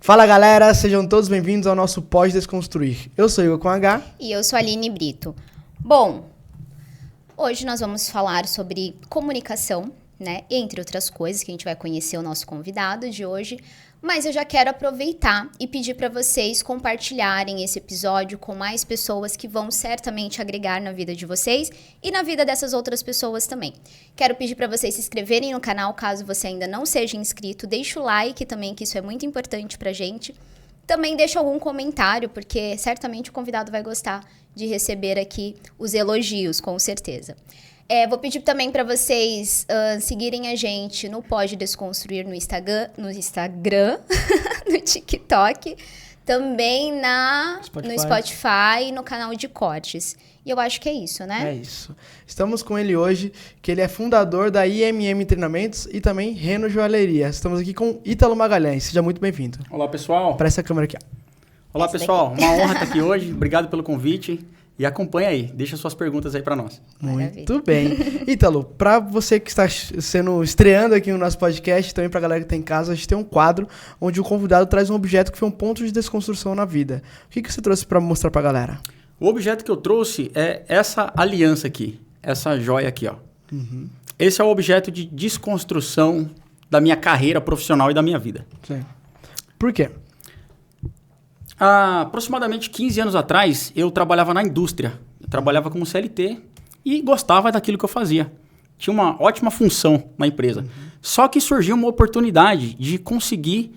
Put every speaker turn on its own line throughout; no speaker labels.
Fala galera, sejam todos bem-vindos ao nosso Pode Desconstruir. Eu sou Igor com H.
E eu sou a Aline Brito. Bom, hoje nós vamos falar sobre comunicação, né? Entre outras coisas que a gente vai conhecer o nosso convidado de hoje. Mas eu já quero aproveitar e pedir para vocês compartilharem esse episódio com mais pessoas que vão certamente agregar na vida de vocês e na vida dessas outras pessoas também. Quero pedir para vocês se inscreverem no canal, caso você ainda não seja inscrito. Deixa o like também, que isso é muito importante pra gente. Também deixa algum comentário, porque certamente o convidado vai gostar de receber aqui os elogios, com certeza. Vou pedir também para vocês seguirem a gente no Pode Desconstruir no Instagram, no TikTok, também no Spotify e no canal de cortes. E eu acho que é isso, né?
É isso. Estamos com ele hoje, que ele é fundador da IMM Treinamentos e também Reno Joalheria. Estamos aqui com Ítalo Magalhães. Seja muito bem-vindo.
Olá, pessoal.
Para essa câmera aqui.
Olá, pessoal. Uma honra estar aqui hoje. Obrigado pelo convite. E acompanha aí, deixa suas perguntas aí para nós.
Muito bem. Ítalo, para você que está estreando aqui no nosso podcast, também para a galera que está em casa, a gente tem um quadro onde o convidado traz um objeto que foi um ponto de desconstrução na vida. O que você trouxe para mostrar para a galera?
O objeto que eu trouxe é essa aliança aqui, essa joia aqui, ó. Uhum. Esse é o objeto de desconstrução da minha carreira profissional e da minha vida.
Sim. Por quê?
Há aproximadamente 15 anos atrás, eu trabalhava na indústria. Eu trabalhava como CLT e gostava daquilo que eu fazia. Tinha uma ótima função na empresa. Uhum. Só que surgiu uma oportunidade de conseguir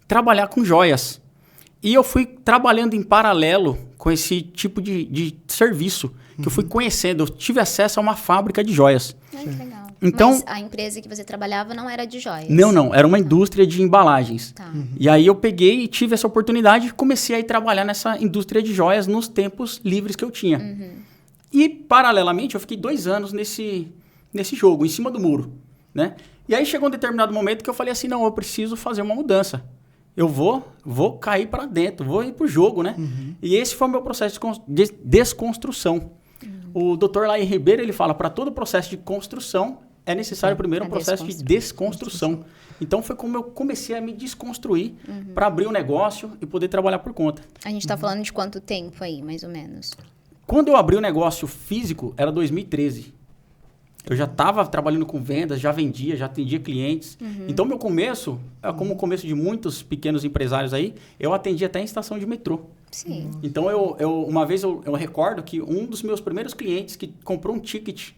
trabalhar com joias. E eu fui trabalhando em paralelo com esse tipo de serviço que eu fui conhecendo. Eu tive acesso a uma fábrica de joias.
Que legal.
Então,
mas a empresa que você trabalhava não era de joias?
Não. Era uma indústria de embalagens.
Tá.
Uhum. E aí eu peguei e tive essa oportunidade e comecei a ir trabalhar nessa indústria de joias nos tempos livres que eu tinha. Uhum. E, paralelamente, eu fiquei 2 anos nesse jogo, em cima do muro, né? E aí chegou um determinado momento que eu falei assim, não, eu preciso fazer uma mudança. Eu vou cair para dentro, vou ir pro jogo, né? Uhum. E esse foi o meu processo de desconstrução. Uhum. O Dr. Laí Ribeiro, ele fala, para todo processo de construção, é necessário primeiro um processo de desconstrução. Então foi como eu comecei a me desconstruir para abrir um negócio e poder trabalhar por conta.
A gente está falando de quanto tempo aí, mais ou menos?
Quando eu abri o negócio físico, era 2013. Eu já estava trabalhando com vendas, já vendia, já atendia clientes. Uhum. Então, meu começo, como o começo de muitos pequenos empresários aí, eu atendia até em estação de metrô.
Sim.
Então, uma vez eu recordo que um dos meus primeiros clientes que comprou um ticket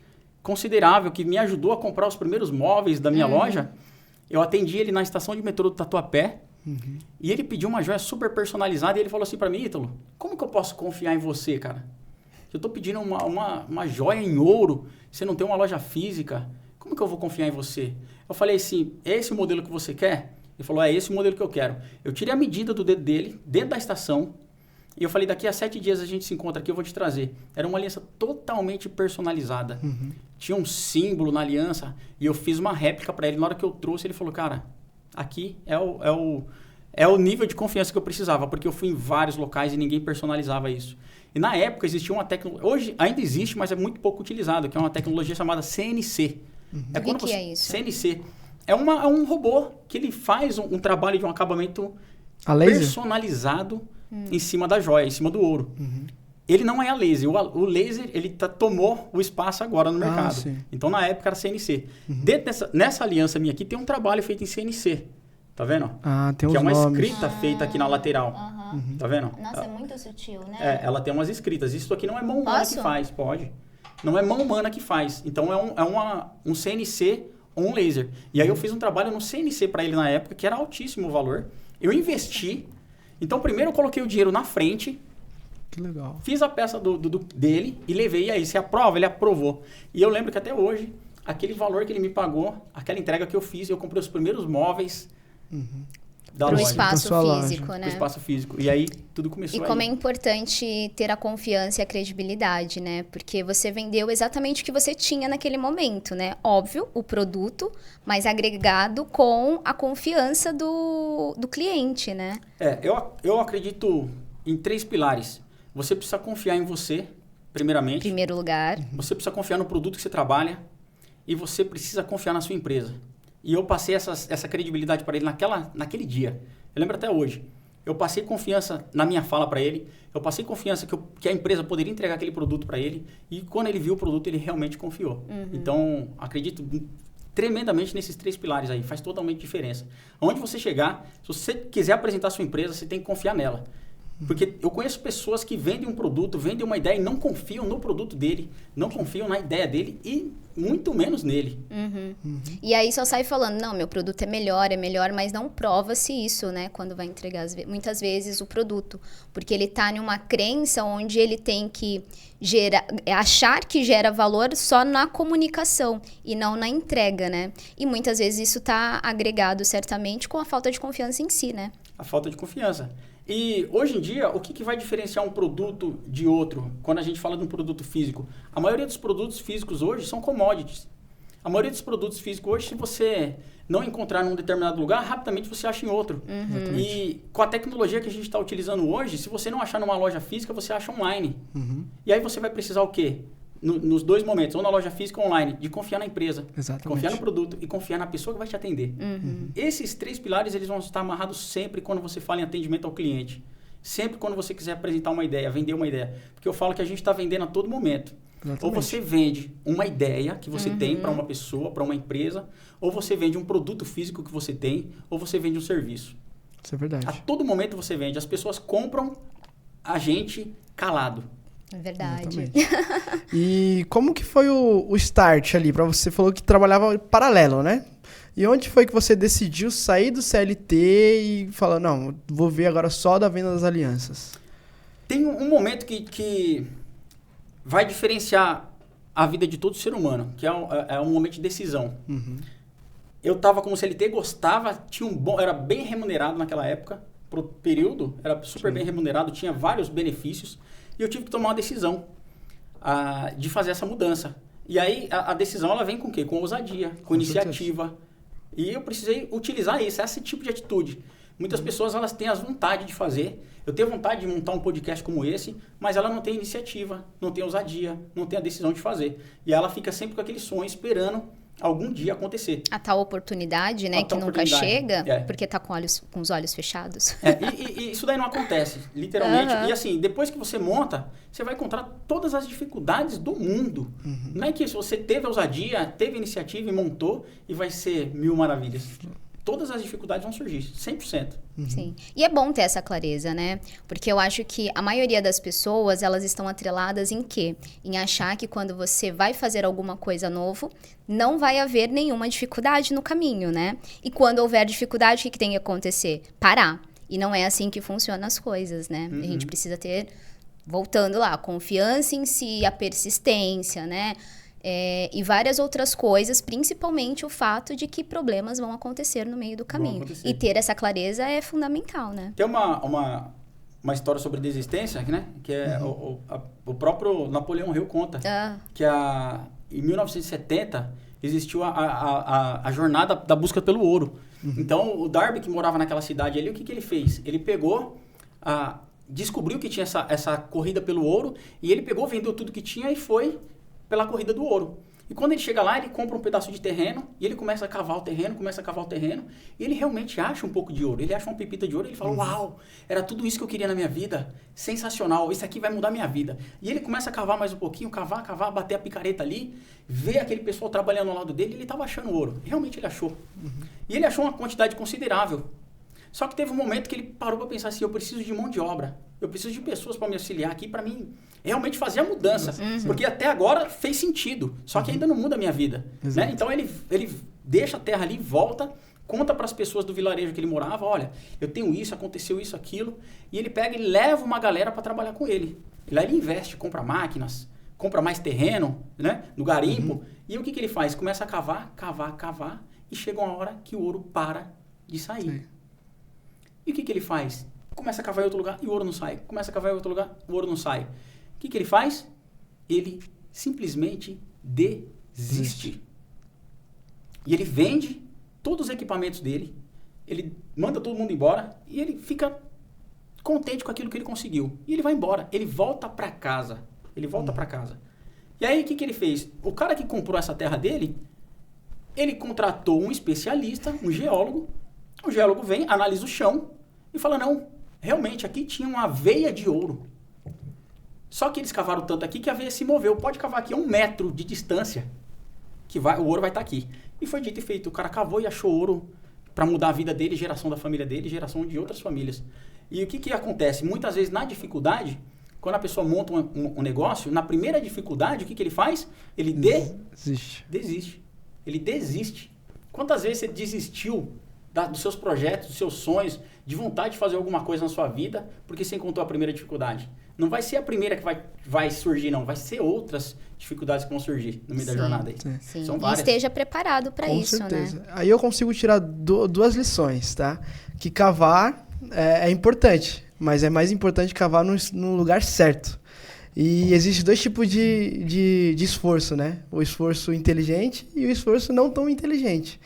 considerável, que me ajudou a comprar os primeiros móveis da minha loja, eu atendi ele na estação de metrô do Tatuapé. Uhum. E ele pediu uma joia super personalizada e ele falou assim para mim, Ítalo, como que eu posso confiar em você, cara? Eu tô pedindo uma joia em ouro, você não tem uma loja física, como que eu vou confiar em você? Eu falei assim, é esse o modelo que você quer? Ele falou, é esse o modelo que eu quero. Eu tirei a medida do dedo dele, dentro da estação, e eu falei, daqui a 7 dias a gente se encontra aqui, eu vou te trazer. Era uma aliança totalmente personalizada. Uhum. Tinha um símbolo na aliança, e eu fiz uma réplica para ele. Na hora que eu trouxe, ele falou, cara, aqui é o nível de confiança que eu precisava, porque eu fui em vários locais e ninguém personalizava isso. E na época existia uma tecnologia, hoje ainda existe, mas é muito pouco utilizado, que é uma tecnologia chamada CNC.
Uhum. O que é isso?
CNC. É um robô que ele faz um trabalho de um acabamento personalizado em cima da joia, em cima do ouro. Uhum. Ele não é a laser. O laser, ele tomou o espaço agora no mercado.
Sim.
Então, na época, era CNC. Uhum. Dentro nessa aliança minha aqui, tem um trabalho feito em CNC. Tá vendo?
Tem
que é uma
nomes.
escrita feita aqui na lateral.
Uhum.
Tá vendo?
Nossa, é muito sutil, né?
Ela tem umas escritas. Isso aqui não é mão humana que faz. Pode. Não é mão humana que faz. Então, um CNC ou um laser. E aí, eu fiz um trabalho no CNC para ele na época, que era altíssimo o valor. Eu investi. Então, primeiro eu coloquei o dinheiro na frente.
Que legal.
Fiz a peça dele e levei. E aí, você aprova? Ele aprovou. E eu lembro que até hoje, aquele valor que ele me pagou, aquela entrega que eu fiz, eu comprei os primeiros móveis da loja.
Pro espaço físico, né?
Pro espaço físico. E aí, tudo começou
E como é importante ter a confiança e a credibilidade, né? Porque você vendeu exatamente o que você tinha naquele momento, né? Óbvio, o produto, mas agregado com a confiança do cliente, né?
Eu acredito em 3 pilares. Você precisa confiar em você, primeiramente.
Em primeiro lugar.
Você precisa confiar no produto que você trabalha e você precisa confiar na sua empresa. E eu passei essa credibilidade para ele naquele dia. Eu lembro até hoje. Eu passei confiança na minha fala para ele, eu passei confiança que a empresa poderia entregar aquele produto para ele, e quando ele viu o produto, ele realmente confiou. Então, acredito tremendamente nesses 3 pilares aí, faz totalmente diferença. Onde você chegar, se você quiser apresentar a sua empresa, você tem que confiar nela. Porque eu conheço pessoas que vendem um produto, vendem uma ideia e não confiam no produto dele, não confiam na ideia dele e muito menos nele.
E aí só sai falando, não, meu produto é melhor, mas não prova-se isso, né? Quando vai entregar, muitas vezes, o produto. Porque ele tá em uma crença onde ele tem que achar que gera valor só na comunicação e não na entrega, né? E muitas vezes isso tá agregado, certamente, com a falta de confiança em si, né?
A falta de confiança. E hoje em dia, o que vai diferenciar um produto de outro quando a gente fala de um produto físico? A maioria dos produtos físicos hoje são commodities. A maioria dos produtos físicos hoje, se você não encontrar num determinado lugar, rapidamente você acha em outro. E com a tecnologia que a gente está utilizando hoje, se você não achar numa loja física, você acha online. E aí você vai precisar o quê? Nos 2 momentos, ou na loja física ou online, de confiar na empresa, confiar no produto e confiar na pessoa que vai te atender. Esses 3 pilares, eles vão estar amarrados sempre quando você fala em atendimento ao cliente. Sempre quando você quiser apresentar uma ideia, vender uma ideia. Porque eu falo que a gente está vendendo a todo momento. Ou você vende uma ideia que você tem para uma pessoa, para uma empresa, ou você vende um produto físico que você tem, ou você vende um serviço.
Isso é verdade.
A todo momento você vende. As pessoas compram a gente calado.
É verdade.
E como que foi o start ali? Você falou que trabalhava paralelo, né? E onde foi que você decidiu sair do CLT e falar, não, vou ver agora só da venda das alianças?
Tem um momento que vai diferenciar a vida de todo ser humano, que é um momento de decisão. Eu estava como CLT, gostava, era bem remunerado naquela época, pro período, era super bem remunerado, tinha vários benefícios, e eu tive que tomar uma decisão de fazer essa mudança. E aí, a decisão, ela vem com o quê? Com ousadia, com iniciativa. E eu precisei utilizar esse tipo de atitude. Muitas pessoas, elas têm as vontade de fazer. Eu tenho vontade de montar um podcast como esse, mas ela não tem iniciativa, não tem ousadia, não tem a decisão de fazer. E ela fica sempre com aquele sonho, esperando algum dia acontecer.
A tal oportunidade, né, que nunca chega, porque tá com os olhos fechados.
E isso daí não acontece, literalmente. E assim, depois que você monta, você vai encontrar todas as dificuldades do mundo. Não é que se você teve ousadia, teve iniciativa e montou, e vai ser 1000 maravilhas. Todas as dificuldades vão surgir, 100%.
Sim. E é bom ter essa clareza, né? Porque eu acho que a maioria das pessoas, elas estão atreladas em quê? Em achar que quando você vai fazer alguma coisa novo, não vai haver nenhuma dificuldade no caminho, né? E quando houver dificuldade, o que tem que acontecer? Parar. E não é assim que funcionam as coisas, né? A gente precisa ter, voltando lá, a confiança em si, a persistência, né? E várias outras coisas, principalmente o fato de que problemas vão acontecer no meio do caminho. E ter essa clareza é fundamental, né?
Tem uma história sobre desistência, né? Que é o próprio Napoleão Hill conta. Que em 1970 existiu a jornada da busca pelo ouro. Então, o Darby, que morava naquela cidade ali, o que ele fez? Ele pegou, descobriu que tinha essa corrida pelo ouro, e ele pegou, vendeu tudo que tinha e foi pela corrida do ouro. E quando ele chega lá, ele compra um pedaço de terreno, e ele começa a cavar o terreno, e ele realmente acha um pouco de ouro. Ele acha uma pepita de ouro, e ele fala, uau, era tudo isso que eu queria na minha vida, sensacional, isso aqui vai mudar minha vida. E ele começa a cavar mais um pouquinho, cavar, bater a picareta ali, ver aquele pessoal trabalhando ao lado dele, e ele estava achando ouro. Realmente ele achou. E ele achou uma quantidade considerável. Só que teve um momento que ele parou para pensar assim, eu preciso de mão de obra, eu preciso de pessoas para me auxiliar aqui, para mim realmente fazer a mudança. Porque até agora fez sentido, só que ainda não muda a minha vida. Né? Então ele deixa a terra ali, volta, conta para as pessoas do vilarejo que ele morava, olha, eu tenho isso, aconteceu isso, aquilo, e ele pega e leva uma galera para trabalhar com ele. E lá ele investe, compra máquinas, compra mais terreno, né, no garimpo, e o que ele faz? Começa a cavar, e chega uma hora que o ouro para de sair. Sim. E o que ele faz? Começa a cavar em outro lugar e o ouro não sai. Começa a cavar em outro lugar, o ouro não sai. O que ele faz? Ele simplesmente desiste. E ele vende todos os equipamentos dele, ele manda todo mundo embora e ele fica contente com aquilo que ele conseguiu. E ele vai embora, ele volta para casa. E aí o que ele fez? O cara que comprou essa terra dele, ele contratou um especialista, um geólogo. O geólogo vem, analisa o chão e fala, não, realmente aqui tinha uma veia de ouro. Só que eles cavaram tanto aqui que a veia se moveu. Pode cavar aqui a 1 metro de distância, que o ouro vai estar aqui. E foi dito e feito. O cara cavou e achou ouro para mudar a vida dele, geração da família dele, geração de outras famílias. E o que acontece? Muitas vezes, na dificuldade, quando a pessoa monta um negócio, na primeira dificuldade, o que ele faz? Ele desiste. Ele desiste. Quantas vezes você desistiu dos seus projetos, dos seus sonhos, de vontade de fazer alguma coisa na sua vida, porque você encontrou a primeira dificuldade? Não vai ser a primeira que vai surgir, não. Vai ser outras dificuldades que vão surgir no meio da jornada aí.
Sim.
São várias.
E esteja preparado para isso,
certeza.
né?
Aí eu consigo tirar duas lições, tá? Que cavar é importante, mas é mais importante cavar no lugar certo. E existe 2 tipos de esforço, né? O esforço inteligente e o esforço não tão inteligente.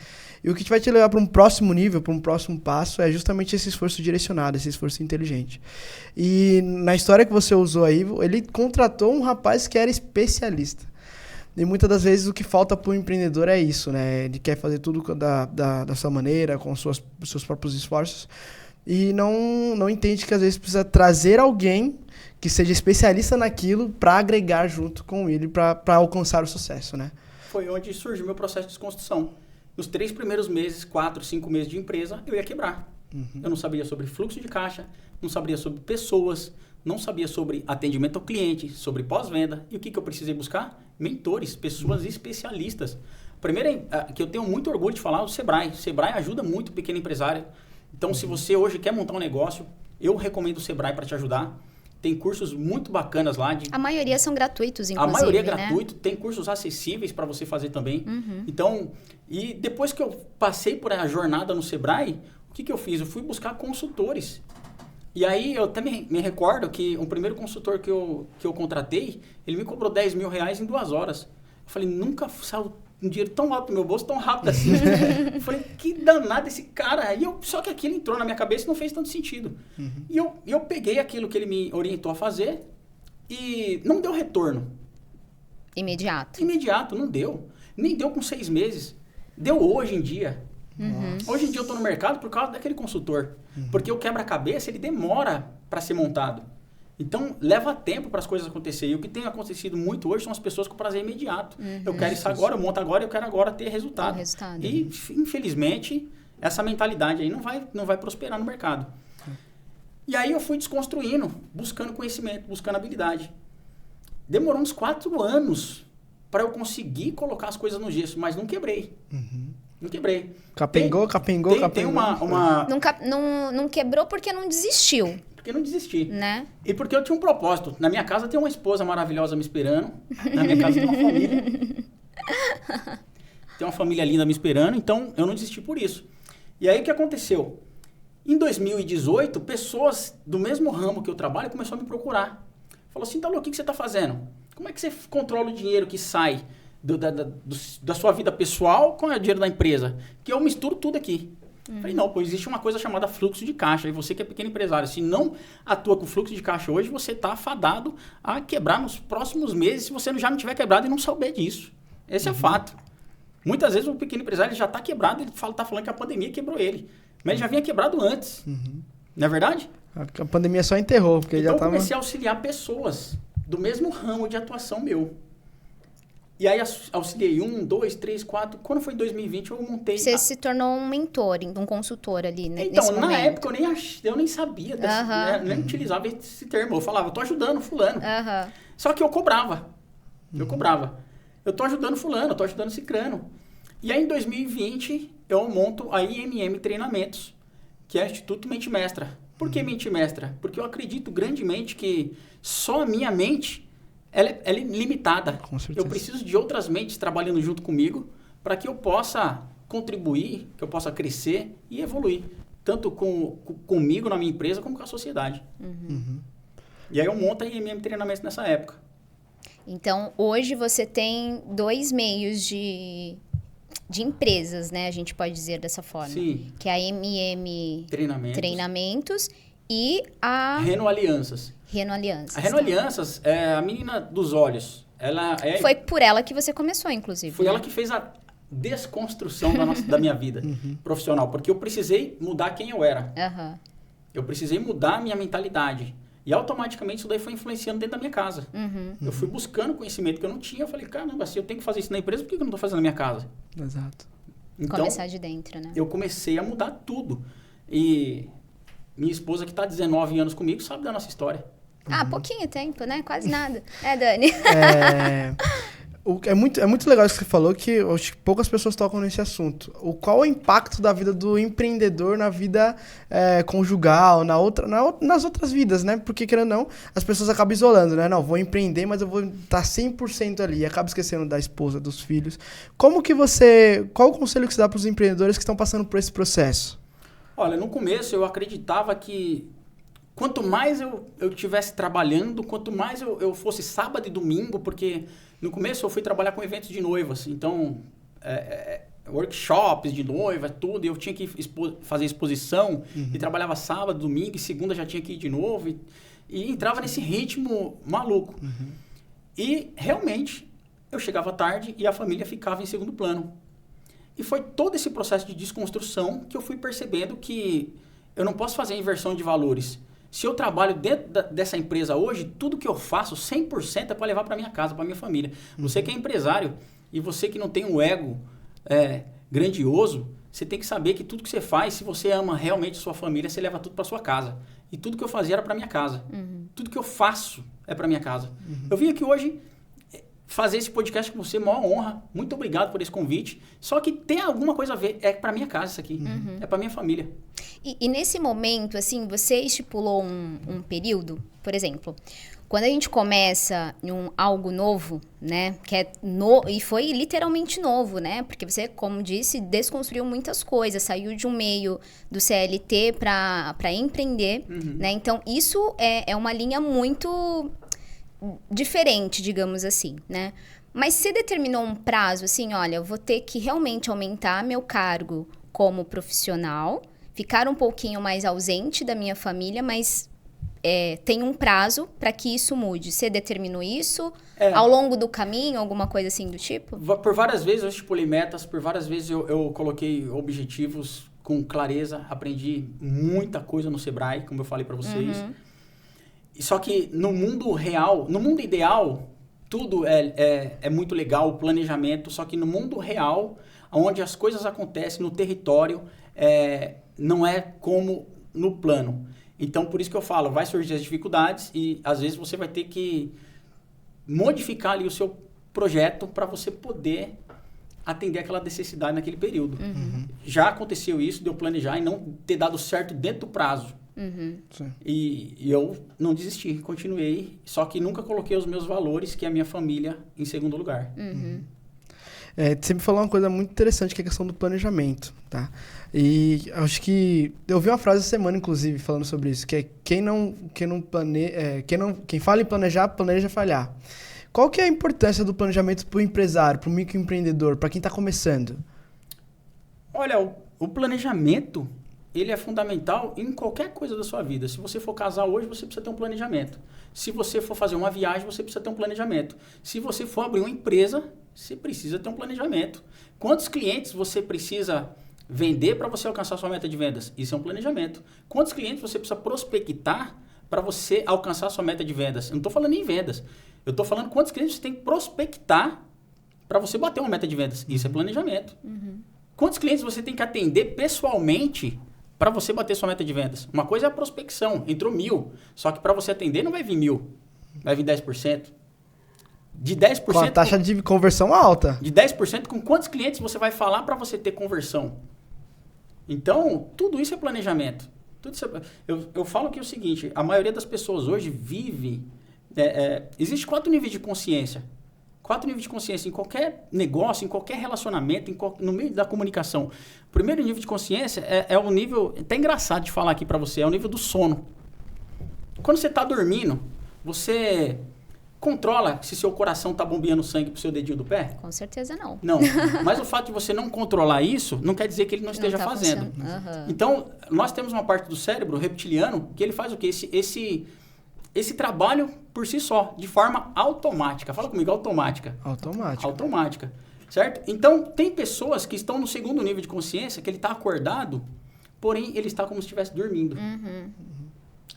E o que vai te levar para um próximo nível, para um próximo passo, é justamente esse esforço direcionado, esse esforço inteligente. E na história que você usou aí, ele contratou um rapaz que era especialista. E muitas das vezes o que falta para o empreendedor é isso, né? Ele quer fazer tudo da sua maneira, com os seus próprios esforços, e não entende que às vezes precisa trazer alguém que seja especialista naquilo para agregar junto com ele, para alcançar o sucesso, né?
Foi onde surgiu meu processo de desconstrução. Nos 3 primeiros meses, 4, 5 meses de empresa, eu ia quebrar. Eu não sabia sobre fluxo de caixa, não sabia sobre pessoas, não sabia sobre atendimento ao cliente, sobre pós-venda. E o que eu precisei buscar? Mentores, pessoas especialistas. Primeiro, que eu tenho muito orgulho de falar, é o Sebrae. O Sebrae ajuda muito o pequeno empresário. Então, se você hoje quer montar um negócio, eu recomendo o Sebrae para te ajudar. Tem cursos muito bacanas lá.
A maioria são gratuitos, inclusive,
a maioria é
né?
gratuito. Tem cursos acessíveis para você fazer também. Então, e depois que eu passei por a jornada no Sebrae, o que eu fiz? Eu fui buscar consultores. E aí, eu também me recordo que o primeiro consultor que eu contratei, ele me cobrou R$10 mil em 2 horas. Eu falei, nunca saiu um dinheiro tão alto do meu bolso, tão rápido assim. Eu falei, que danado esse cara. Só que aquilo entrou na minha cabeça e não fez tanto sentido. E eu peguei aquilo que ele me orientou a fazer e não deu retorno. Imediato, não deu. Nem deu com 6 meses. Deu hoje em dia. Hoje em dia eu estou no mercado por causa daquele consultor. Porque o quebra-cabeça, ele demora para ser montado. Então, leva tempo para as coisas acontecerem. E o que tem acontecido muito hoje são as pessoas com prazer imediato. Eu quero isso agora, eu monto agora, eu quero agora ter resultado. E, infelizmente, essa mentalidade aí não vai prosperar no mercado. E aí eu fui desconstruindo, buscando conhecimento, buscando habilidade. Demorou uns 4 anos para eu conseguir colocar as coisas no gesso, mas não quebrei. Não quebrei.
Capengou.
Tem uma...
Não quebrou porque não desistiu.
Porque não desisti.
Né?
E porque eu tinha um propósito. Na minha casa tem uma esposa maravilhosa me esperando. Na minha casa tem uma família. Tem uma família linda me esperando. Então, eu não desisti por isso. E aí, o que aconteceu? Em 2018, pessoas do mesmo ramo que eu trabalho começaram a me procurar. Falou assim, Italo, o que você está fazendo? Como é que você controla o dinheiro que sai da sua vida pessoal com o dinheiro da empresa? Que eu misturo tudo aqui. Falei, não, pois existe uma coisa chamada fluxo de caixa. E você que é pequeno empresário, se não atua com fluxo de caixa hoje, você está afadado a quebrar nos próximos meses se você já não tiver quebrado e não souber disso. Esse é fato. Muitas vezes o pequeno empresário já está quebrado, ele está falando que a pandemia quebrou ele. Mas ele já vinha quebrado antes. Não é verdade?
A pandemia só enterrou, porque
então
já tava...
eu comecei a auxiliar pessoas do mesmo ramo de atuação meu. E aí auxiliei 1, 2, 3, 4. Quando foi em 2020, eu montei...
Você se tornou um mentor, um consultor ali, né?
Então,
nesse
na
momento.
época, eu nem sabia, nem utilizava esse termo. Eu falava, eu tô ajudando fulano. Só que eu cobrava. Eu tô ajudando fulano, eu tô ajudando cicrano. E aí, em 2020, eu monto a IMM Treinamentos, que é o Instituto Mente Mestra. Por que Mente Mestra? Porque eu acredito grandemente que só a minha mente... Ela é limitada.
Com certeza.
Eu preciso de outras mentes trabalhando junto comigo para que eu possa contribuir, que eu possa crescer e evoluir. Tanto comigo na minha empresa, como com a sociedade. E aí eu monto a IMM Treinamentos nessa época.
Então, hoje você tem 2 meios de empresas, né? A gente pode dizer dessa forma.
Sim.
Que é a IMM Treinamentos e a...
Reno Alianças. A Reno Alianças é a menina dos olhos.
Foi por ela que você começou, inclusive.
Foi ela que fez a desconstrução da minha vida profissional. Porque eu precisei mudar quem eu era. Eu precisei mudar a minha mentalidade. E automaticamente isso daí foi influenciando dentro da minha casa. Eu fui buscando conhecimento que eu não tinha. Eu falei, caramba, se eu tenho que fazer isso na empresa, por que eu não estou fazendo na minha casa?
Exato.
Então,
Começar de dentro, né?
eu comecei a mudar tudo. E minha esposa, que está há 19 anos comigo, sabe da nossa história.
Pouquinho tempo, né? Quase nada. Dani?
É muito legal isso que você falou, que eu acho que poucas pessoas tocam nesse assunto. Qual é o impacto da vida do empreendedor na vida conjugal, nas outras vidas, né? Porque, querendo ou não, as pessoas acabam isolando, né? Não, vou empreender, mas eu vou estar 100% ali. E acaba esquecendo da esposa, dos filhos. Qual o conselho que você dá para os empreendedores que estão passando por esse processo?
Olha, no começo eu acreditava que quanto mais eu estivesse trabalhando, quanto mais eu fosse sábado e domingo, porque no começo eu fui trabalhar com eventos de noivas, então workshops de noiva, tudo, eu tinha que fazer exposição, e trabalhava sábado, domingo, e segunda já tinha que ir de novo, e entrava nesse ritmo maluco. E realmente eu chegava tarde e a família ficava em segundo plano. E foi todo esse processo de desconstrução que eu fui percebendo que eu não posso fazer inversão de valores. Se eu trabalho dentro dessa empresa hoje, tudo que eu faço, 100% é para levar para minha casa, para minha família. Você que é empresário e você que não tem um ego grandioso, você tem que saber que tudo que você faz, se você ama realmente sua família, você leva tudo para sua casa. E tudo que eu fazia era para minha casa. Tudo que eu faço é para minha casa. Eu vim aqui hoje fazer esse podcast com você, maior honra. Muito obrigado por esse convite. Só que tem alguma coisa a ver, é para minha casa isso aqui. É para minha família.
E nesse momento, assim, você estipulou um período, por exemplo, quando a gente começa em algo novo, né, e foi literalmente novo, né, porque você, como disse, desconstruiu muitas coisas, saiu de um meio do CLT para empreender, né, então isso é uma linha muito diferente, digamos assim, né, mas você determinou um prazo, assim, olha, eu vou ter que realmente aumentar meu cargo como profissional, ficar um pouquinho mais ausente da minha família, mas tem um prazo para que isso mude. Você determinou isso ao longo do caminho, alguma coisa assim do tipo?
Por várias vezes eu estipulei metas, por várias vezes eu coloquei objetivos com clareza, aprendi muita coisa no Sebrae, como eu falei para vocês. Só que no mundo real, no mundo ideal, tudo é muito legal, o planejamento, só que no mundo real, onde as coisas acontecem no território, não é como no plano. Então, por isso que eu falo, vai surgir as dificuldades e, às vezes, você vai ter que modificar ali o seu projeto para você poder atender aquela necessidade naquele período. Já aconteceu isso de eu planejar e não ter dado certo dentro do prazo. E eu não desisti, continuei, só que nunca coloquei os meus valores, que é a minha família, em segundo lugar.
Você me falou uma coisa muito interessante, que é a questão do planejamento, tá? E acho que eu vi uma frase essa semana, inclusive, falando sobre isso, que é quem fala em planejar, planeja falhar. Qual que é a importância do planejamento para o empresário, para o microempreendedor, para quem está começando?
Olha, o planejamento, ele é fundamental em qualquer coisa da sua vida. Se você for casar hoje, você precisa ter um planejamento. Se você for fazer uma viagem, você precisa ter um planejamento. Se você for abrir uma empresa, você precisa ter um planejamento. Quantos clientes você precisa vender para você alcançar sua meta de vendas? Isso é um planejamento. Quantos clientes você precisa prospectar para você alcançar sua meta de vendas? Eu não estou falando em vendas. Eu estou falando quantos clientes você tem que prospectar para você bater uma meta de vendas. Isso é planejamento. Quantos clientes você tem que atender pessoalmente para você bater sua meta de vendas? Uma coisa é a prospecção. Entrou 1.000. Só que para você atender não vai vir 1.000. Vai vir 10%. De 10%...
Com a taxa de conversão alta.
De 10%, com quantos clientes você vai falar para você ter conversão? Então, tudo isso é planejamento. Eu falo que é o seguinte, a maioria das pessoas hoje vive... Existe 4 níveis de consciência. 4 níveis de consciência em qualquer negócio, em qualquer relacionamento, no meio da comunicação. O primeiro nível de consciência é o nível... Até engraçado de falar aqui para você, é o nível do sono. Quando você está dormindo, você... controla se seu coração está bombeando sangue pro seu dedinho do pé?
Com certeza não.
Não, mas o fato de você não controlar isso, não quer dizer que ele não esteja fazendo. Então, nós temos uma parte do cérebro reptiliano que ele faz o quê? Esse trabalho por si só, de forma automática. Fala comigo, automática. Automática, certo? Então, tem pessoas que estão no segundo nível de consciência, que ele está acordado porém ele está como se estivesse dormindo.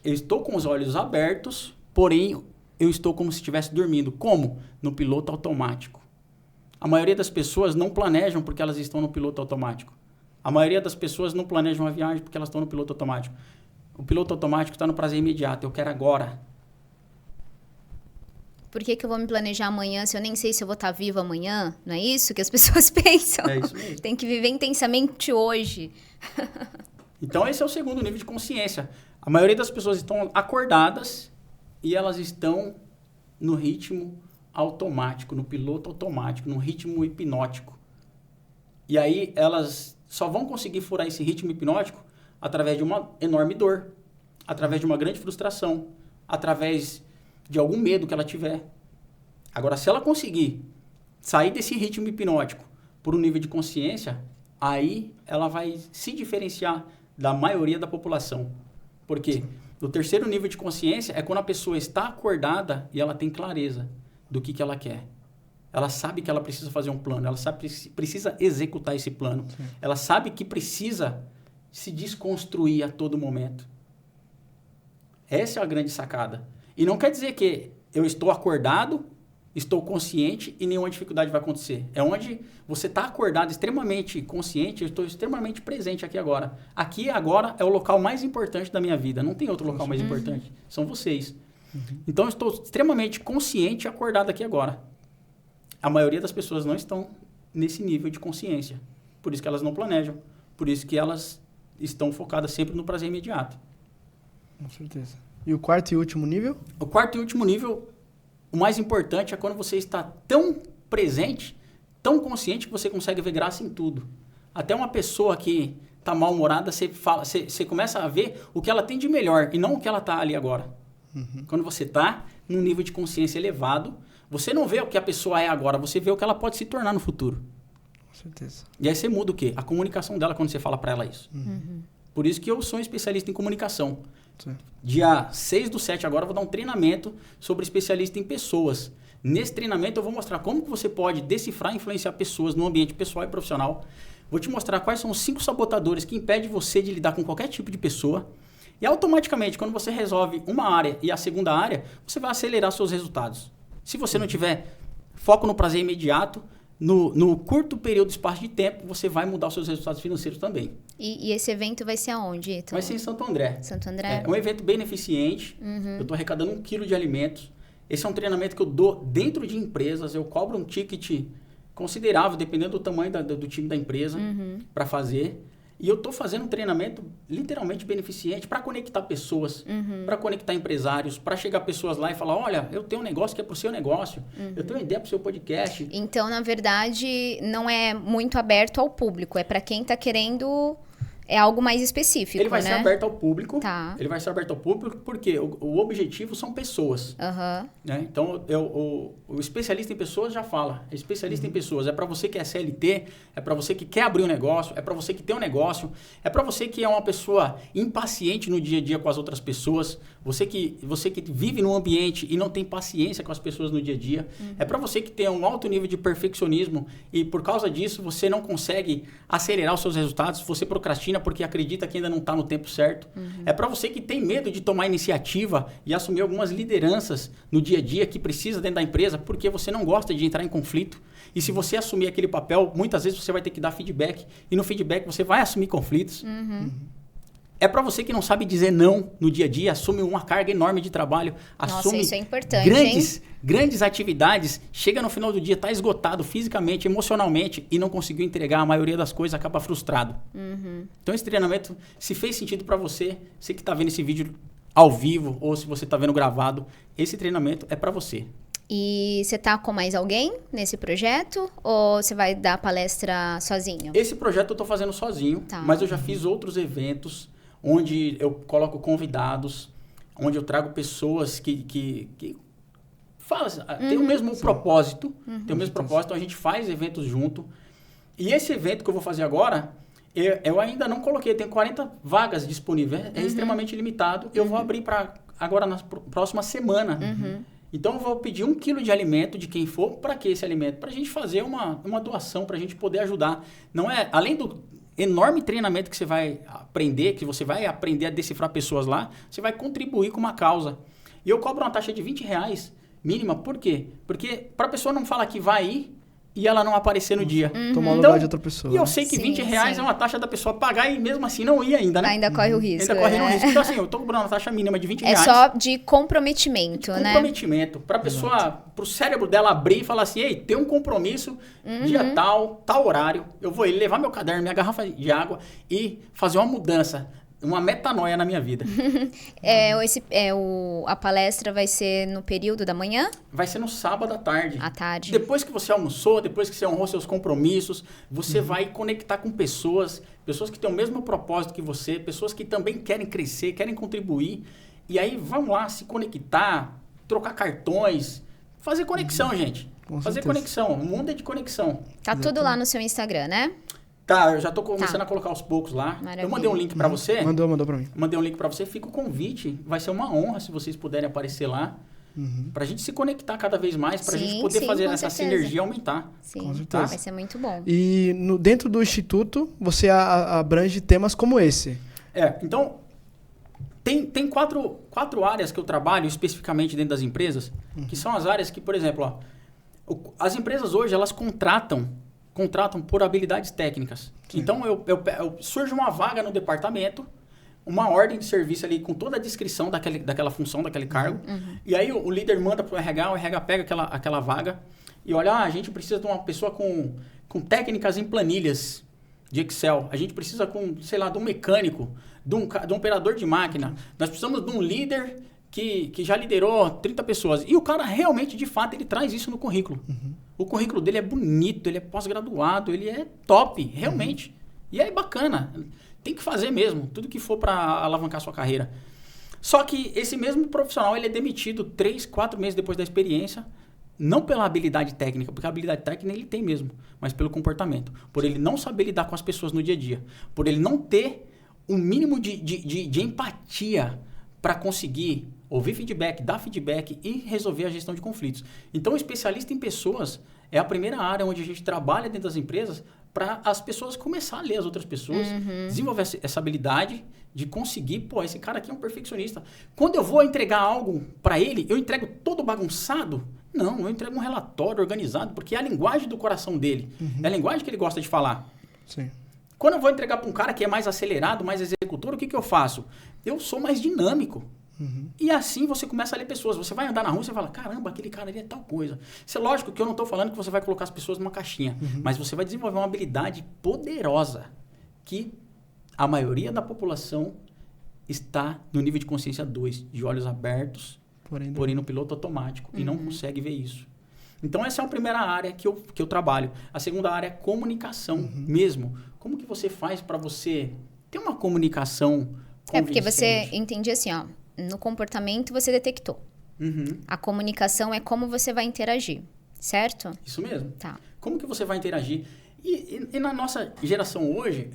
Eu estou com os olhos abertos, porém eu estou como se estivesse dormindo. Como? No piloto automático. A maioria das pessoas não planejam porque elas estão no piloto automático. A maioria das pessoas não planejam a viagem porque elas estão no piloto automático. O piloto automático está no prazer imediato. Eu quero agora.
Por que eu vou me planejar amanhã se eu nem sei se eu vou estar viva amanhã? Não é isso que as pessoas pensam?
É isso mesmo.
Tem que viver intensamente hoje.
Então, esse é o segundo nível de consciência. A maioria das pessoas estão acordadas e elas estão no ritmo automático, no piloto automático, no ritmo hipnótico. E aí, elas só vão conseguir furar esse ritmo hipnótico através de uma enorme dor, através de uma grande frustração, através de algum medo que ela tiver. Agora, se ela conseguir sair desse ritmo hipnótico por um nível de consciência, aí ela vai se diferenciar da maioria da população. Por quê? O terceiro nível de consciência é quando a pessoa está acordada e ela tem clareza do que ela quer. Ela sabe que ela precisa fazer um plano, ela sabe que precisa executar esse plano. Sim. Ela sabe que precisa se desconstruir a todo momento. Essa é a grande sacada. E não quer dizer que eu estou acordado, estou consciente e nenhuma dificuldade vai acontecer. É onde você está acordado, extremamente consciente, eu estou extremamente presente aqui agora. Aqui e agora é o local mais importante da minha vida. Não tem outro local mais importante. São vocês. Então, eu estou extremamente consciente e acordado aqui agora. A maioria das pessoas não estão nesse nível de consciência. Por isso que elas não planejam. Por isso que elas estão focadas sempre no prazer imediato.
Com certeza. E o quarto e último nível?
O quarto e último nível, o mais importante é quando você está tão presente, tão consciente que você consegue ver graça em tudo. Até uma pessoa que está mal-humorada, você começa a ver o que ela tem de melhor e não o que ela está ali agora. Quando você está num nível de consciência elevado, você não vê o que a pessoa é agora, você vê o que ela pode se tornar no futuro.
Com certeza.
E aí você muda o quê? A comunicação dela quando você fala para ela isso. Por isso que eu sou um especialista em comunicação. Sim. Dia 6/7 agora eu vou dar um treinamento sobre especialista em pessoas. Nesse treinamento eu vou mostrar como que você pode decifrar e influenciar pessoas no ambiente pessoal e profissional. Vou te mostrar quais são os 5 sabotadores que impedem você de lidar com qualquer tipo de pessoa. E automaticamente, quando você resolve uma área e a segunda área, você vai acelerar seus resultados. Se você não tiver foco no prazer imediato, no curto período de espaço de tempo, você vai mudar os seus resultados financeiros também.
E esse evento vai ser aonde, Ítalo?
Vai ser em Santo André.
Santo André?
É um evento beneficente. Eu estou arrecadando 1 quilo de alimentos. Esse é um treinamento que eu dou dentro de empresas. Eu cobro um ticket considerável, dependendo do tamanho do time da empresa, para fazer. E eu estou fazendo um treinamento literalmente beneficente para conectar pessoas, para conectar empresários, para chegar pessoas lá e falar, olha, eu tenho um negócio que é para o seu negócio, eu tenho uma ideia para o seu podcast.
Então, na verdade, não é muito aberto ao público, é para quem está querendo... É algo mais específico,
Ele vai ser aberto ao público.
Tá.
Ele vai ser aberto ao público porque o objetivo são pessoas. Né? Então, o especialista em pessoas já fala. Especialista em pessoas. É para você que é CLT, é para você que quer abrir um negócio, é para você que tem um negócio, é para você que é uma pessoa impaciente no dia a dia com as outras pessoas, você que vive num ambiente e não tem paciência com as pessoas no dia a dia, é para você que tem um alto nível de perfeccionismo e por causa disso você não consegue acelerar os seus resultados, você procrastina porque acredita que ainda não está no tempo certo. É para você que tem medo de tomar iniciativa e assumir algumas lideranças no dia a dia que precisa dentro da empresa porque você não gosta de entrar em conflito. E se você assumir aquele papel, muitas vezes você vai ter que dar feedback e no feedback você vai assumir conflitos. É para você que não sabe dizer não no dia a dia, assume uma carga enorme de trabalho, assume
isso é importante,
grandes atividades, chega no final do dia, está esgotado fisicamente, emocionalmente e não conseguiu entregar a maioria das coisas, acaba frustrado. Então esse treinamento, se fez sentido para você, você que está vendo esse vídeo ao vivo ou se você está vendo gravado, esse treinamento é para você.
E você tá com mais alguém nesse projeto? Ou você vai dar palestra sozinho?
Esse projeto eu tô fazendo sozinho, mas eu já fiz outros eventos onde eu coloco convidados, onde eu trago pessoas que tem o mesmo propósito, tem o mesmo propósito, então a gente faz eventos junto. E esse evento que eu vou fazer agora, eu ainda não coloquei, tem 40 vagas disponíveis, é extremamente limitado. Eu vou abrir agora na próxima semana. Então, eu vou pedir 1 quilo de alimento de quem for. Para que esse alimento? Para a gente fazer uma doação, para a gente poder ajudar. Não é, além enorme treinamento que você vai aprender a decifrar pessoas lá, você vai contribuir com uma causa. E eu cobro uma taxa de R$20 mínima, por quê? Porque para a pessoa não falar que vai ir e ela não aparecer no dia.
Tomar o lugar de outra pessoa.
E eu sei que R$20 é uma taxa da pessoa pagar e mesmo assim não ir ainda, né?
Ainda corre o risco.
Ainda corre o risco. Então assim, eu tô cobrando uma taxa mínima de R$20.
É só de comprometimento, né?
Comprometimento. Pra pessoa, pro cérebro dela abrir e falar assim, ei, tem um compromisso, dia tal tal horário, eu vou levar meu caderno, minha garrafa de água e fazer uma mudança. Uma metanoia na minha vida.
A palestra vai ser no período da manhã?
Vai ser no sábado à tarde.
À tarde.
Depois que você almoçou, depois que você honrou seus compromissos, você vai conectar com pessoas que têm o mesmo propósito que você, pessoas que também querem crescer, querem contribuir. E aí vão lá se conectar, trocar cartões, fazer conexão, gente. Fazer conexão. O mundo é de conexão.
Tá tudo lá no seu Instagram, né?
Tá, eu já tô começando a colocar aos poucos lá.
Maravilha.
Eu mandei um link pra você.
Mandou pra mim.
Mandei um link pra você. Fica o convite. Vai ser uma honra se vocês puderem aparecer lá. Pra gente se conectar cada vez mais, pra gente poder fazer essa sinergia aumentar.
Sim,
Com certeza.
vai ser muito bom.
E dentro do Instituto, você abrange temas como esse.
Então, tem quatro áreas que eu trabalho especificamente dentro das empresas, que são as áreas que, por exemplo, as empresas hoje, elas contratam por habilidades técnicas. Sim. Então, surge uma vaga no departamento, uma ordem de serviço ali com toda a descrição daquela função, daquele cargo. E aí o líder manda para o RH pega aquela vaga e olha, a gente precisa de uma pessoa com técnicas em planilhas de Excel. A gente precisa de um mecânico, de um operador de máquina. Nós precisamos de um líder que já liderou 30 pessoas. E o cara realmente, de fato, ele traz isso no currículo. O currículo dele é bonito, ele é pós-graduado, ele é top, realmente. E é bacana. Tem que fazer mesmo, tudo que for para alavancar a sua carreira. Só que esse mesmo profissional, ele é demitido 3, 4 meses depois da experiência, não pela habilidade técnica, porque a habilidade técnica ele tem mesmo, mas pelo comportamento. Por ele não saber lidar com as pessoas no dia a dia. Por ele não ter um mínimo de empatia para conseguir ouvir feedback, dar feedback e resolver a gestão de conflitos. Então, o especialista em pessoas é a primeira área onde a gente trabalha dentro das empresas para as pessoas começar a ler as outras pessoas, desenvolver essa habilidade de conseguir, esse cara aqui é um perfeccionista. Quando eu vou entregar algo para ele, eu entrego todo bagunçado? Não, eu entrego um relatório organizado, porque é a linguagem do coração dele, é a linguagem que ele gosta de falar.
Sim.
Quando eu vou entregar para um cara que é mais acelerado, mais executor, o que eu faço? Eu sou mais dinâmico. E assim você começa a ler pessoas. Você vai andar na rua e você fala, caramba, aquele cara ali é tal coisa. Isso é lógico que eu não estou falando que você vai colocar as pessoas numa caixinha, mas você vai desenvolver uma habilidade poderosa que a maioria da população está no nível de consciência 2, de olhos abertos, porém no piloto automático, e não consegue ver isso. Então essa é a primeira área que eu trabalho. A segunda área é comunicação mesmo. Como que você faz para você ter uma comunicação convincente?
Porque você entende assim, no comportamento você detectou. A comunicação é como você vai interagir, certo?
Isso mesmo.
Tá.
Como que você vai interagir? E na nossa geração hoje,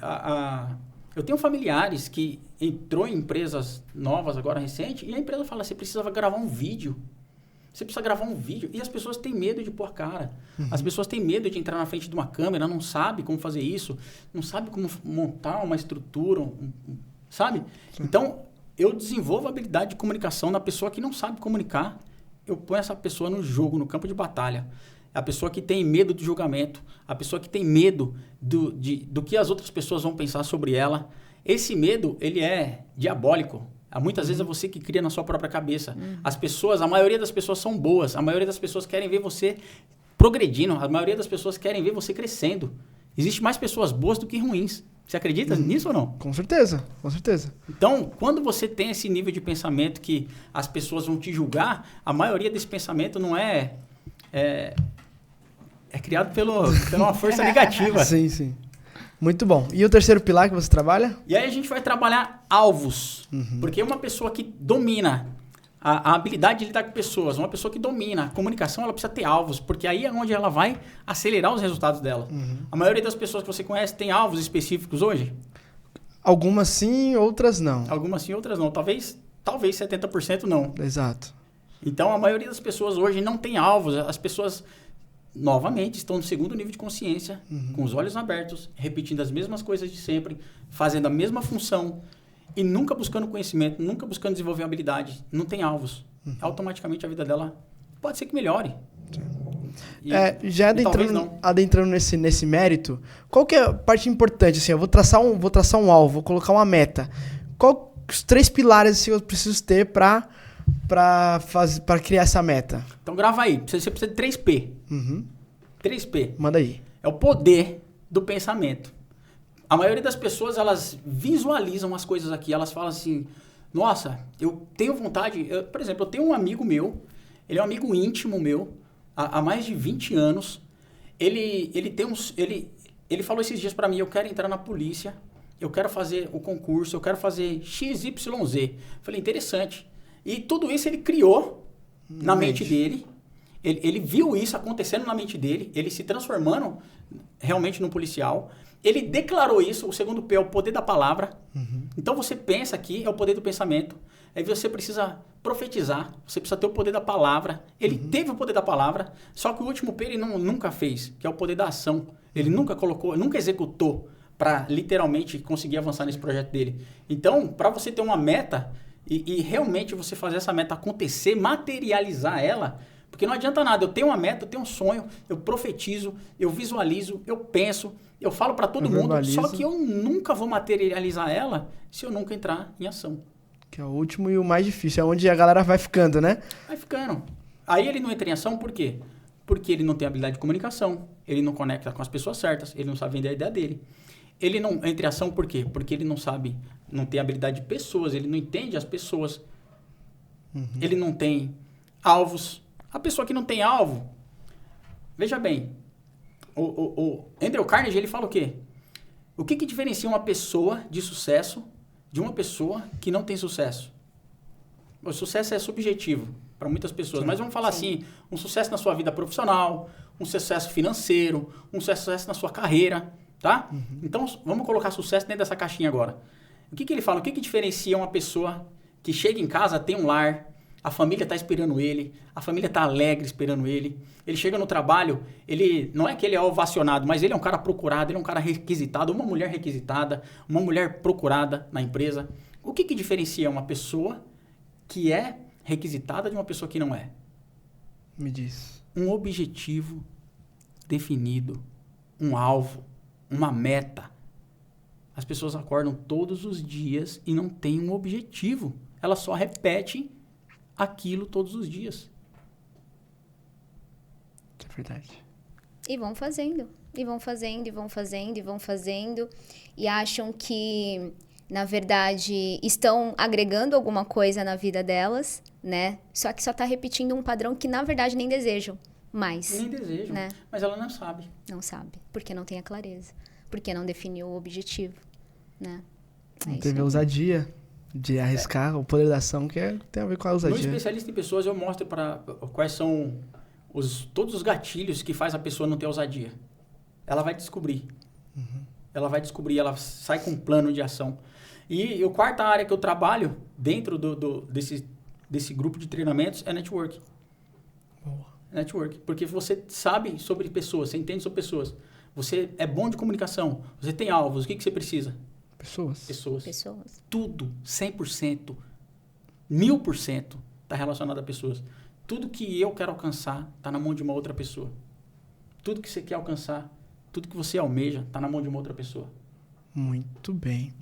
eu tenho familiares que entrou em empresas novas agora, recente, e a empresa fala, você precisa gravar um vídeo. Você precisa gravar um vídeo. E as pessoas têm medo de pôr a cara. As pessoas têm medo de entrar na frente de uma câmera, não sabe como fazer isso, não sabe como montar uma estrutura, sabe? Sim. Então, eu desenvolvo a habilidade de comunicação na pessoa que não sabe comunicar. Eu ponho essa pessoa no jogo, no campo de batalha. A pessoa que tem medo do julgamento, a pessoa que tem medo do que as outras pessoas vão pensar sobre ela. Esse medo, ele é diabólico. Muitas vezes é você que cria na sua própria cabeça. A maioria das pessoas são boas, a maioria das pessoas querem ver você progredindo, a maioria das pessoas querem ver você crescendo. Existe mais pessoas boas do que ruins. Você acredita nisso ou não?
Com certeza, com certeza.
Então, quando você tem esse nível de pensamento que as pessoas vão te julgar, a maioria desse pensamento não é criado pela uma força negativa.
Sim, sim. Muito bom. E o terceiro pilar que você trabalha?
E aí a gente vai trabalhar alvos. Porque uma pessoa que domina a habilidade de lidar com pessoas, uma pessoa que domina a comunicação, ela precisa ter alvos, porque aí é onde ela vai acelerar os resultados dela. A maioria das pessoas que você conhece tem alvos específicos hoje?
Algumas sim, outras não.
Algumas sim, outras não. Talvez 70% não.
Exato.
Então, a maioria das pessoas hoje não tem alvos. As pessoas novamente, estão no segundo nível de consciência, com os olhos abertos, repetindo as mesmas coisas de sempre, fazendo a mesma função e nunca buscando conhecimento, nunca buscando desenvolver habilidade, não tem alvos. Automaticamente a vida dela pode ser que melhore.
Já adentrando nesse mérito, qual que é a parte importante? Assim, eu vou traçar um alvo, vou colocar uma meta. Qual os 3 pilares assim, eu preciso ter para criar essa meta?
Então grava aí, você precisa de 3P. 3P.
Manda aí.
É o poder do pensamento. A maioria das pessoas, elas visualizam as coisas aqui, elas falam assim, nossa, eu tenho vontade... por exemplo, eu tenho um amigo meu, ele é um amigo íntimo meu, há mais de 20 anos, ele falou esses dias pra mim, eu quero entrar na polícia, eu quero fazer o concurso, eu quero fazer XYZ. Falei, interessante. E tudo isso ele criou na mente dele, ele viu isso acontecendo na mente dele, ele se transformando realmente num policial, ele declarou isso, o segundo P é o poder da palavra. Então você pensa aqui, é o poder do pensamento. Aí você precisa profetizar, você precisa ter o poder da palavra. Ele teve o poder da palavra, só que o último P ele nunca fez, que é o poder da ação. Ele nunca colocou, nunca executou para literalmente conseguir avançar nesse projeto dele. Então, para você ter uma meta e realmente você fazer essa meta acontecer, materializar ela, porque não adianta nada, eu tenho uma meta, eu tenho um sonho, eu profetizo, eu visualizo, eu penso, eu falo para todo mundo, só que eu nunca vou materializar ela se eu nunca entrar em ação.
Que é o último e o mais difícil, é onde a galera vai ficando, né?
Vai ficando. Aí ele não entra em ação por quê? Porque ele não tem habilidade de comunicação, ele não conecta com as pessoas certas, ele não sabe vender a ideia dele. Ele não entra em ação por quê? Porque ele não sabe, não tem habilidade de pessoas, ele não entende as pessoas. Ele não tem alvos. A pessoa que não tem alvo, veja bem, o Andrew Carnegie, ele fala o quê? O que diferencia uma pessoa de sucesso de uma pessoa que não tem sucesso? O sucesso é subjetivo para muitas pessoas, mas vamos falar assim, um sucesso na sua vida profissional, um sucesso financeiro, um sucesso na sua carreira, tá? Então, vamos colocar sucesso dentro dessa caixinha agora. O que ele fala? O que diferencia uma pessoa que chega em casa, tem um lar, a família está esperando ele, a família está alegre esperando ele, ele chega no trabalho, ele não é que ele é ovacionado, mas ele é um cara procurado, ele é um cara requisitado, uma mulher requisitada, uma mulher procurada na empresa. O que diferencia uma pessoa que é requisitada de uma pessoa que não é?
Me diz.
Um objetivo definido, um alvo, uma meta. As pessoas acordam todos os dias e não têm um objetivo. Elas só repetem aquilo todos os dias.
É verdade.
E vão fazendo, e vão fazendo, e vão fazendo, e vão fazendo. E acham que, na verdade, estão agregando alguma coisa na vida delas, né? Só que só tá repetindo um padrão que, na verdade, nem desejam mais.
Nem desejam,
né?
Mas ela não sabe.
Não sabe, porque não tem a clareza. Porque não definiu o objetivo, né?
Não teve ousadia de arriscar o poder da ação, que tem a ver com a ousadia.
No especialista em pessoas, eu mostro para quais são todos os gatilhos que faz a pessoa não ter ousadia. Ela vai descobrir. Ela vai descobrir, ela sai com um plano de ação. E a quarta área que eu trabalho dentro desse grupo de treinamentos é network.
Boa.
Network. Porque você sabe sobre pessoas, você entende sobre pessoas. Você é bom de comunicação, você tem alvos, o que você precisa? Pessoas. Tudo, 100%, 1000% está relacionado a pessoas. Tudo que eu quero alcançar está na mão de uma outra pessoa. Tudo que você quer alcançar, tudo que você almeja está na mão de uma outra pessoa.
Muito bem.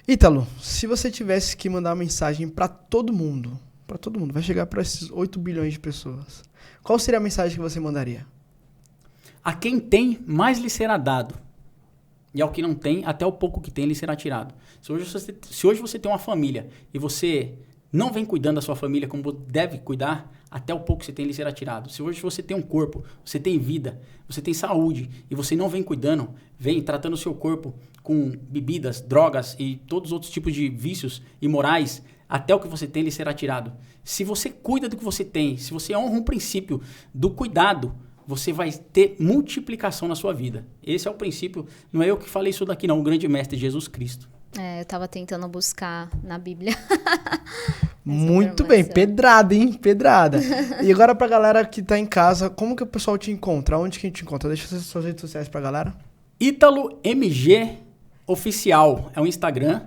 Ítalo, se você tivesse que mandar uma mensagem para todo mundo, vai chegar para esses 8 bilhões de pessoas, qual seria a mensagem que você mandaria?
A quem tem, mais lhe será dado. E ao que não tem, até o pouco que tem lhe será tirado. Se hoje você tem uma família e você não vem cuidando da sua família como deve cuidar, até o pouco que você tem lhe será tirado. Se hoje você tem um corpo, você tem vida, você tem saúde e você não vem cuidando, vem tratando o seu corpo com bebidas, drogas e todos os outros tipos de vícios imorais, até o que você tem lhe será tirado. Se você cuida do que você tem, se você honra um princípio do cuidado, você vai ter multiplicação na sua vida. Esse é o princípio, não é eu que falei isso daqui não, o grande mestre Jesus Cristo.
Eu estava tentando buscar na Bíblia.
Muito bem, pedrada, hein? Pedrada. E agora pra galera que tá em casa, como que o pessoal te encontra? Onde que a gente te encontra? Deixa suas redes sociais pra galera.
Ítalo MG Oficial é o Instagram.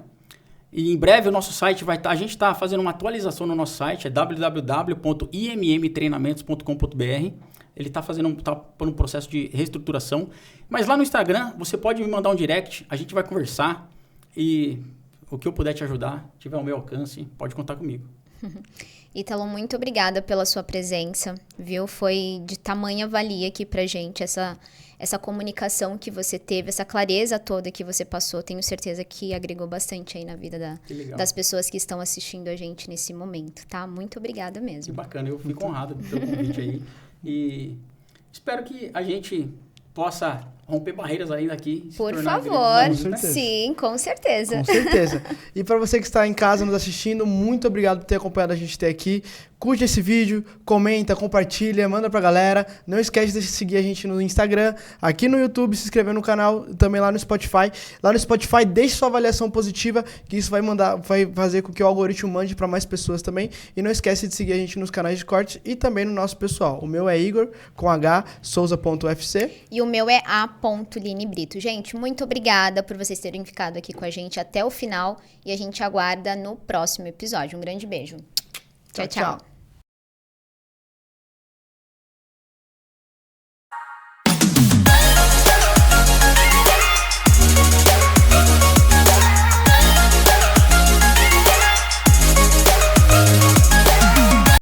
E em breve o nosso site vai estar... A gente está fazendo uma atualização no nosso site, é www.immtreinamentos.com.br. Ele está por um processo de reestruturação. Mas lá no Instagram, você pode me mandar um direct, a gente vai conversar. E o que eu puder te ajudar, tiver ao meu alcance, pode contar comigo.
Ítalo, muito obrigada pela sua presença, viu? Foi de tamanha valia aqui pra gente essa comunicação que você teve, essa clareza toda que você passou. Tenho certeza que agregou bastante aí na vida das pessoas que estão assistindo a gente nesse momento, tá? Muito obrigada mesmo.
Que bacana, eu fico honrado pelo convite aí. E espero que a gente possa romper barreiras ainda aqui.
Por favor. Sim, com certeza.
Com certeza. E para você que está em casa nos assistindo, muito obrigado por ter acompanhado a gente até aqui. Curte esse vídeo, comenta, compartilha, manda pra galera. Não esquece de seguir a gente no Instagram, aqui no YouTube, se inscrever no canal, também lá no Spotify. Lá no Spotify, deixe sua avaliação positiva, que isso vai fazer com que o algoritmo mande para mais pessoas também. E não esquece de seguir a gente nos canais de corte e também no nosso pessoal. O meu é Igor, com H, souza.ufc.
E o meu é a.Line Brito. Gente, muito obrigada por vocês terem ficado aqui com a gente até o final. E a gente aguarda no próximo episódio. Um grande beijo. Tchau, tchau.